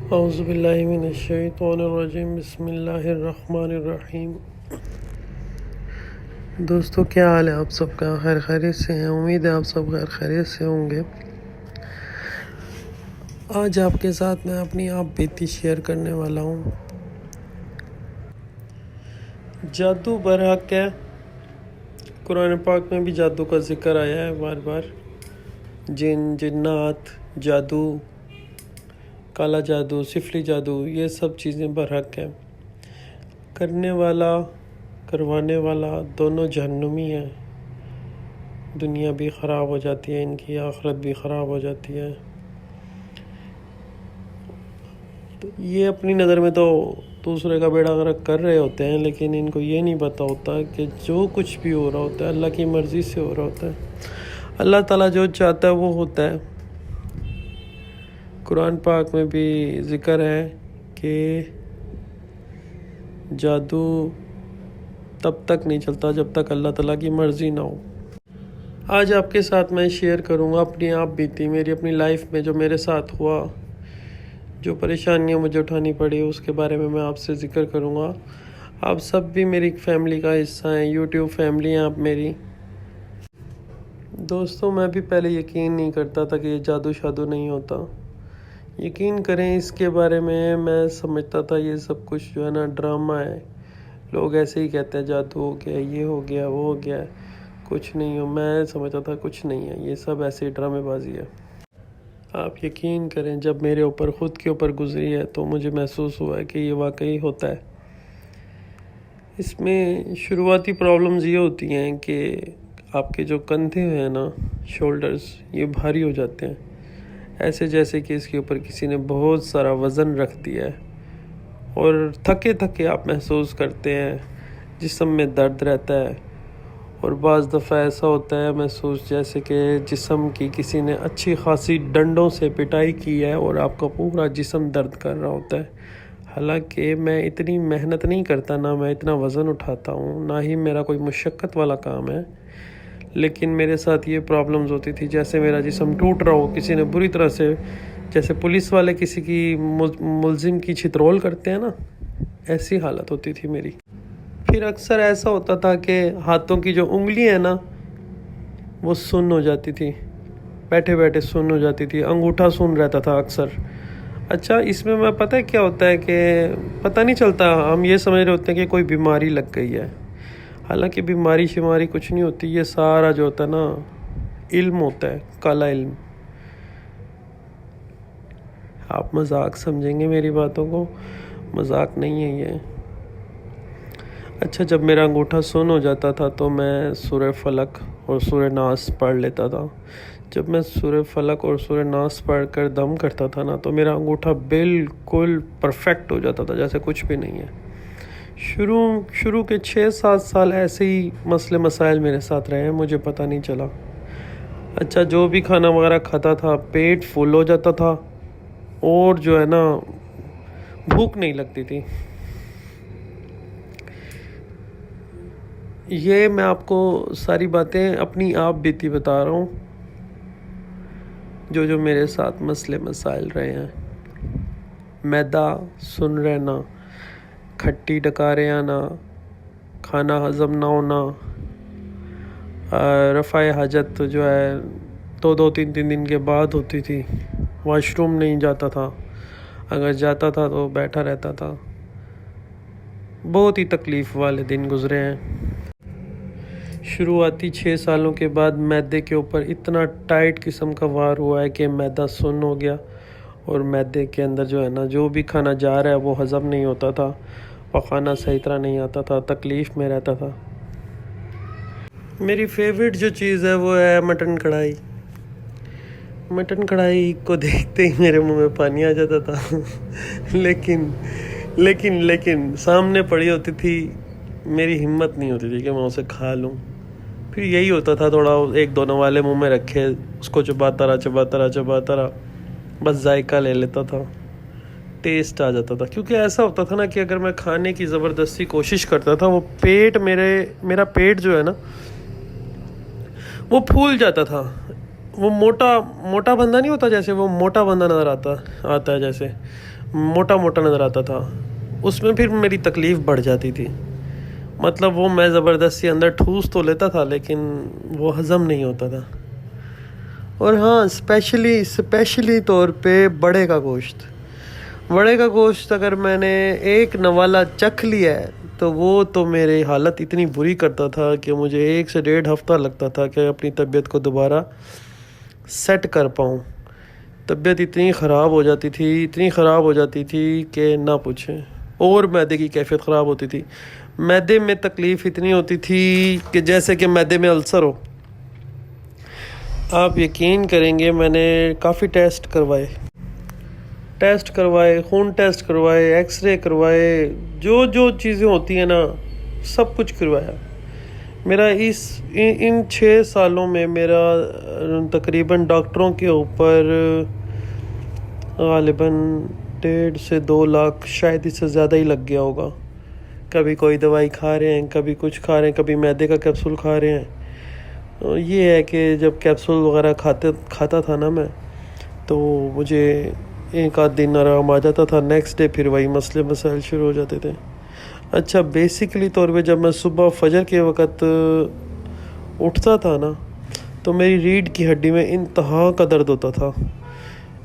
اعوذ باللہ من الشیطان الرجیم، بسم اللہ الرحمن الرحیم۔ دوستو کیا حال ہے آپ سب کا؟ خیر خیریت سے ہیں؟ امید ہے آپ سب خیر خیریت سے ہوں گے۔ آج آپ کے ساتھ میں اپنی آپ بیتی شیئر کرنے والا ہوں۔ جادو برحق ہے، قرآن پاک میں بھی جادو کا ذکر آیا ہے بار بار۔ جن، جنات، جادو، کالا جادو، سفلی جادو، یہ سب چیزیں برحق ہیں۔ کرنے والا، کروانے والا دونوں جہنمی ہیں۔ دنیا بھی خراب ہو جاتی ہے ان کی، آخرت بھی خراب ہو جاتی ہے۔ یہ اپنی نظر میں تو دوسرے کا بیڑا غرق کر رہے ہوتے ہیں، لیکن ان کو یہ نہیں پتہ ہوتا کہ جو کچھ بھی ہو رہا ہوتا ہے اللہ کی مرضی سے ہو رہا ہوتا ہے۔ اللہ تعالیٰ جو چاہتا ہے وہ ہوتا ہے۔ قرآن پاک میں بھی ذکر ہے کہ جادو تب تک نہیں چلتا جب تک اللہ تعالیٰ کی مرضی نہ ہو۔ آج آپ کے ساتھ میں شیئر کروں گا اپنی آپ بیتی، میری اپنی لائف میں جو میرے ساتھ ہوا، جو پریشانیاں مجھے اٹھانی پڑی، اس کے بارے میں آپ سے ذکر کروں گا۔ آپ سب بھی میری فیملی کا حصہ ہیں، یوٹیوب فیملی ہیں آپ میری۔ دوستوں میں بھی پہلے یقین نہیں کرتا تھا کہ یہ جادو شادو نہیں ہوتا۔ یقین کریں اس کے بارے میں سمجھتا تھا یہ سب کچھ جو ہے نا ڈرامہ ہے۔ لوگ ایسے ہی کہتے ہیں جادو ہو گیا، یہ ہو گیا، وہ ہو گیا، کچھ نہیں ہو۔ میں سمجھتا تھا کچھ نہیں ہے، یہ سب ایسے ہی ڈرامے بازی ہے۔ آپ یقین کریں جب میرے اوپر خود کے اوپر گزری ہے تو مجھے محسوس ہوا ہے کہ یہ واقعی ہوتا ہے۔ اس میں شروعاتی پرابلمز یہ ہوتی ہیں کہ آپ کے جو کندھے ہیں نا، شولڈرز، یہ بھاری ہو جاتے ہیں، ایسے جیسے کہ اس کے اوپر کسی نے بہت سارا وزن رکھ دیا ہے، اور تھکے تھکے آپ محسوس کرتے ہیں، جسم میں درد رہتا ہے، اور بعض دفعہ ایسا ہوتا ہے محسوس جیسے کہ جسم کی کسی نے اچھی خاصی ڈنڈوں سے پٹائی کی ہے اور آپ کا پورا جسم درد کر رہا ہوتا ہے۔ حالانکہ میں اتنی محنت نہیں کرتا، نہ میں اتنا وزن اٹھاتا ہوں، نہ ہی میرا کوئی مشقت والا کام ہے، لیکن میرے ساتھ یہ پرابلمز ہوتی تھی جیسے میرا جسم ٹوٹ رہا ہو، کسی نے بری طرح سے، جیسے پولیس والے کسی کی ملزم کی چھترول کرتے ہیں نا، ایسی حالت ہوتی تھی میری۔ پھر اکثر ایسا ہوتا تھا کہ ہاتھوں کی جو انگلی ہے نا وہ سن ہو جاتی تھی، بیٹھے بیٹھے سن ہو جاتی تھی، انگوٹھا سن رہتا تھا اکثر۔ اچھا اس میں پتہ ہے کیا ہوتا ہے کہ پتہ نہیں چلتا، ہم یہ سمجھ رہے ہوتے ہیں کہ کوئی بیماری لگ گئی ہے، حالانکہ بیماری شماری کچھ نہیں ہوتی۔ یہ سارا جو ہوتا ہے نا علم ہوتا ہے، کالا علم۔ آپ مذاق سمجھیں گے میری باتوں کو، مذاق نہیں ہے یہ۔ اچھا جب میرا انگوٹھا سن ہو جاتا تھا تو میں سورہ فلق اور سورہ ناس پڑھ لیتا تھا۔ جب میں سورہ فلق اور سورہ ناس پڑھ کر دم کرتا تھا نا تو میرا انگوٹھا بالکل پرفیکٹ ہو جاتا تھا، جیسے کچھ بھی نہیں ہے۔ شروع کے 6-7 سال ایسے ہی مسئلے مسائل میرے ساتھ رہے ہیں، مجھے پتہ نہیں چلا۔ اچھا جو بھی کھانا وغیرہ کھاتا تھا پیٹ فل ہو جاتا تھا، اور جو ہے نا بھوک نہیں لگتی تھی۔ یہ میں آپ کو ساری باتیں اپنی آپ بیتی بتا رہا ہوں، جو میرے ساتھ مسئلے مسائل رہے ہیں۔ میدا سن رہنا، کھٹی ڈکاریں آنا، کھانا ہضم نہ ہونا، رفع حاجت جو ہے 2-3 دن کے بعد ہوتی تھی، واش روم نہیں جاتا تھا، اگر جاتا تھا تو بیٹھا رہتا تھا۔ بہت ہی تکلیف والے دن گزرے ہیں۔ شروعاتی 6 سالوں کے بعد میدے کے اوپر اتنا ٹائٹ قسم کا وار ہوا ہے کہ میدا سن ہو گیا، اور میدے کے اندر جو ہے نا جو بھی کھانا جا رہا ہے وہ ہضم نہیں ہوتا تھا، پخانا صحیح طرح نہیں آتا تھا، تکلیف میں رہتا تھا۔ میری فیوریٹ جو چیز ہے وہ ہے مٹن کڑھائی۔ مٹن کڑھائی کو دیکھتے ہی میرے منہ میں پانی آ جاتا تھا، لیکن سامنے پڑی ہوتی تھی، میری ہمت نہیں ہوتی تھی کہ میں اسے کھا لوں۔ پھر یہی ہوتا تھا، تھوڑا 1-2 نوالے منہ میں رکھے، اس کو چباتا رہا، بس ذائقہ لے لیتا تھا، ٹیسٹ آ جاتا تھا۔ کیونکہ ایسا ہوتا تھا نا کہ اگر میں کھانے کی زبردستی کوشش کرتا تھا، وہ پیٹ میرا پیٹ جو ہے نا وہ پھول جاتا تھا۔ وہ موٹا بندہ نہیں ہوتا، جیسے وہ موٹا بندہ نظر آتا ہے جیسے موٹا موٹا نظر آتا تھا، اس میں پھر میری تکلیف بڑھ جاتی تھی. مطلب وہ میں زبردستی اندر ٹھوس تو لیتا تھا لیکن وہ ہضم نہیں ہوتا تھا. اور ہاں اسپیشلی طور پہ بڑے کا گوشت اگر میں نے ایک نوالا چکھ لیا ہے تو وہ تو میری حالت اتنی بری کرتا تھا کہ مجھے 1 سے 1.5 ہفتہ لگتا تھا کہ اپنی طبیعت کو دوبارہ سیٹ کر پاؤں. طبیعت اتنی خراب ہو جاتی تھی کہ نہ پوچھیں. اور معدے کی کیفیت خراب ہوتی تھی. معدے میں تکلیف اتنی ہوتی تھی کہ جیسے کہ معدے میں السر ہو. آپ یقین کریں گے میں نے کافی ٹیسٹ کروائے، خون ٹیسٹ کروائے، ایکس رے کروائے، جو چیزیں ہوتی ہیں نا سب کچھ کروایا. میرا ان 6 سالوں میں میرا تقریباً ڈاکٹروں کے اوپر غالباً 1.5 سے 2 لاکھ شاید اس سے زیادہ ہی لگ گیا ہوگا. کبھی کوئی دوائی کھا رہے ہیں، کبھی کچھ کھا رہے ہیں، کبھی معدے کا کیپسول کھا رہے ہیں. یہ ہے کہ جب کیپسول وغیرہ کھاتا تھا نا میں تو مجھے 1 آدھ دن آرام آ جاتا تھا، نیکسٹ ڈے پھر وہی مسائل شروع ہو جاتے تھے. اچھا بیسیکلی طور پہ جب میں صبح فجر کے وقت اٹھتا تھا نا تو میری ریڑھ کی ہڈی میں انتہا کا درد ہوتا تھا،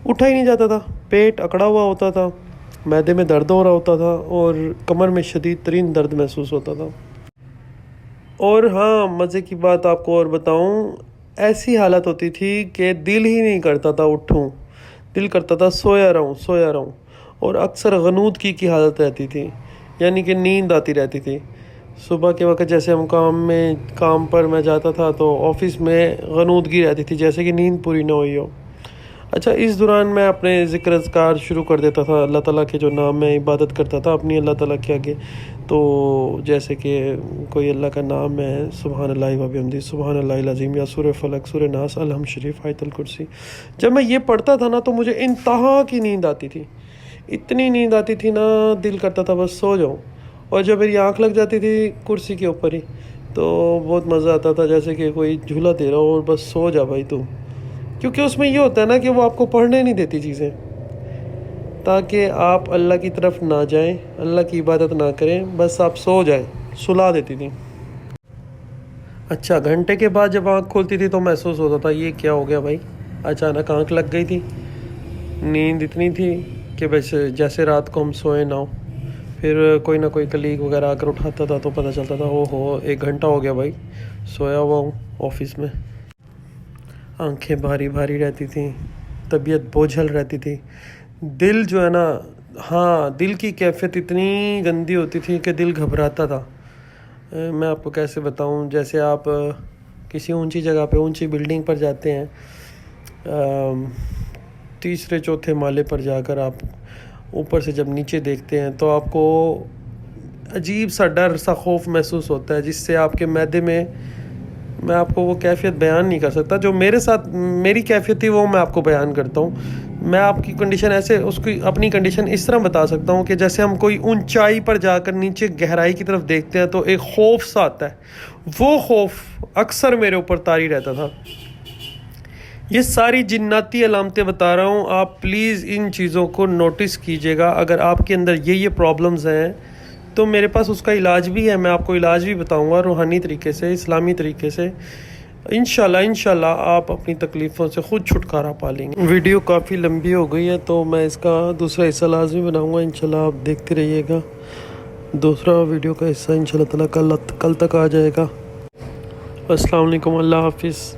اٹھا ہی نہیں جاتا تھا. پیٹ اکڑا ہوا ہوتا تھا، معدے میں درد ہو رہا ہوتا تھا اور کمر میں شدید ترین درد محسوس ہوتا تھا. اور ہاں مزے کی بات آپ کو اور بتاؤں، ایسی حالت ہوتی تھی کہ دل ہی نہیں کرتا تھا اٹھوں، دل کرتا تھا سویا رہوں. اور اکثر غنودگی کی حالت رہتی تھی، یعنی کہ نیند آتی رہتی تھی. صبح کے وقت جیسے ہم کام پر میں جاتا تھا تو آفس میں غنودگی رہتی تھی جیسے کہ نیند پوری نہ ہوئی ہو. اچھا اس دوران میں اپنے ذکر اذکار شروع کر دیتا تھا، اللہ تعالیٰ کے جو نام میں عبادت کرتا تھا اپنی اللہ تعالیٰ کے آگے. تو جیسے کہ کوئی اللہ کا نام ہے، سبحان اللہ و بحمدہ، سبحان اللہ العظیم، یا سورہ فلق، سورہ ناس، الحمد شریف، آیت الکرسی. جب میں یہ پڑھتا تھا نا تو مجھے انتہا کی نیند آتی تھی، اتنی نیند آتی تھی نا دل کرتا تھا بس سو جاؤں. اور جب میری آنکھ لگ جاتی تھی کرسی کے اوپر ہی تو بہت مزہ آتا تھا، جیسے کہ کوئی جھولا دے رہا ہو اور بس سو جا بھائی تو. کیونکہ اس میں یہ ہوتا ہے نا کہ وہ آپ کو پڑھنے نہیں دیتی چیزیں، تاکہ آپ اللہ کی طرف نہ جائیں، اللہ کی عبادت نہ کریں، بس آپ سو جائیں، سلا دیتی تھی. اچھا گھنٹے کے بعد جب آنکھ کھولتی تھی تو محسوس ہوتا تھا یہ کیا ہو گیا بھائی، اچانک آنکھ لگ گئی تھی. نیند اتنی تھی کہ بس جیسے رات کو ہم سوئے نہ ہو. پھر کوئی نہ کوئی کلیگ وغیرہ آ کر اٹھاتا تھا تو پتہ چلتا تھا اوہو 1 گھنٹہ ہو گیا بھائی، سویا ہوا ہوں آفس میں. آنکھیں بھاری رہتی تھیں، طبیعت بوجھل رہتی تھی. دل جو ہے نا، ہاں دل کی کیفیت اتنی گندی ہوتی تھی کہ دل گھبراتا تھا. میں آپ کو کیسے بتاؤں، جیسے آپ کسی اونچی جگہ پہ اونچی بلڈنگ پر جاتے ہیں، 3 4 مالے پر جا کر آپ اوپر سے جب نیچے دیکھتے ہیں تو آپ کو عجیب سا ڈر سا خوف محسوس ہوتا ہے، جس سے آپ کے معدے میں آپ کو وہ کیفیت بیان نہیں کر سکتا. جو میرے ساتھ میری کیفیت تھی وہ میں آپ کو بیان کرتا ہوں. میں آپ کی کنڈیشن اپنی کنڈیشن اس طرح بتا سکتا ہوں کہ جیسے ہم کوئی اونچائی پر جا کر نیچے گہرائی کی طرف دیکھتے ہیں تو ایک خوف سا آتا ہے، وہ خوف اکثر میرے اوپر طاری رہتا تھا. یہ ساری جناتی علامتیں بتا رہا ہوں، آپ پلیز ان چیزوں کو نوٹس کیجیے گا. اگر آپ کے اندر یہ پرابلمز ہیں تو میرے پاس اس کا علاج بھی ہے، میں آپ کو علاج بھی بتاؤں گا روحانی طریقے سے، اسلامی طریقے سے. انشاءاللہ آپ اپنی تکلیفوں سے خود چھٹکارا پا لیں گے. ویڈیو کافی لمبی ہو گئی ہے تو میں اس کا دوسرا حصہ لازمی بناؤں گا، انشاءاللہ آپ دیکھتے رہیے گا. دوسرا ویڈیو کا حصہ انشاءاللہ تعالیٰ کل تک آ جائے گا. السلام علیکم، اللہ حافظ.